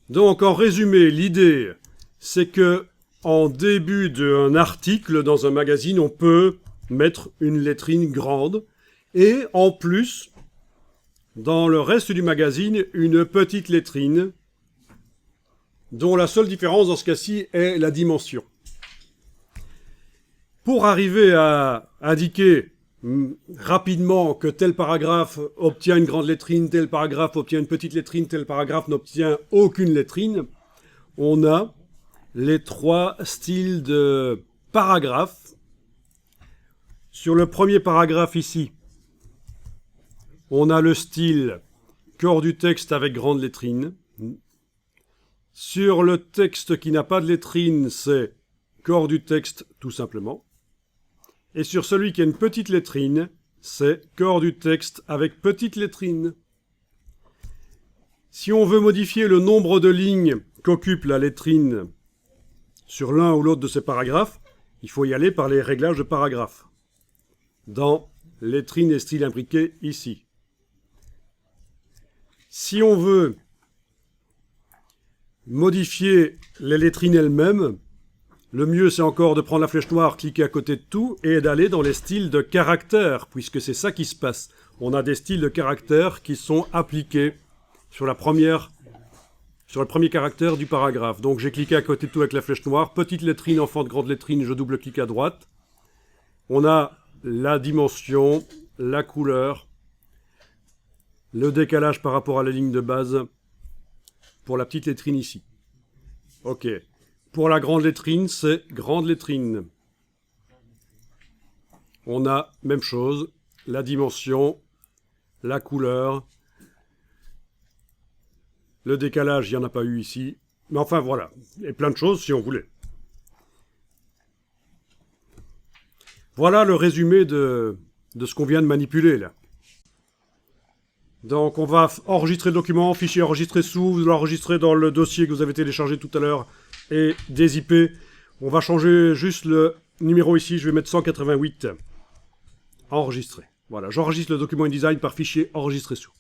Donc, en résumé, l'idée, c'est que en début d'un article dans un magazine, on peut mettre une lettrine grande et en plus, dans le reste du magazine, une petite lettrine dont la seule différence dans ce cas-ci est la dimension. Pour arriver à indiquer rapidement que tel paragraphe obtient une grande lettrine, tel paragraphe obtient une petite lettrine, tel paragraphe n'obtient aucune lettrine, on a les trois styles de paragraphes. Sur le premier paragraphe ici, on a le style corps du texte avec grande lettrine. Sur le texte qui n'a pas de lettrine, c'est corps du texte tout simplement. Et sur celui qui a une petite lettrine, c'est corps du texte avec petite lettrine. Si on veut modifier le nombre de lignes qu'occupe la lettrine sur l'un ou l'autre de ces paragraphes, il faut y aller par les réglages de paragraphes. Dans lettrines et styles imbriqués ici. Si on veut modifier les lettrines elles-mêmes, le mieux, c'est encore de prendre la flèche noire, cliquer à côté de tout, et d'aller dans les styles de caractères, puisque c'est ça qui se passe. On a des styles de caractères qui sont appliqués sur le premier caractère du paragraphe. Donc j'ai cliqué à côté de tout avec la flèche noire, petite lettrine, enfant de grande lettrine, je double-clique à droite. On a la dimension, la couleur, le décalage par rapport à la ligne de base pour la petite lettrine ici. Ok. Pour la grande lettrine, c'est grande lettrine. On a, même chose, la dimension, la couleur, le décalage, il n'y en a pas eu ici. Mais enfin, voilà. Et plein de choses si on voulait. Voilà le résumé de ce qu'on vient de manipuler, là. Donc, on va enregistrer le document, fichier enregistré sous, vous l'enregistrez dans le dossier que vous avez téléchargé tout à l'heure, et des IP. On va changer juste le numéro ici, je vais mettre 188. Enregistré. Voilà, j'enregistre le document InDesign par fichier enregistré sous.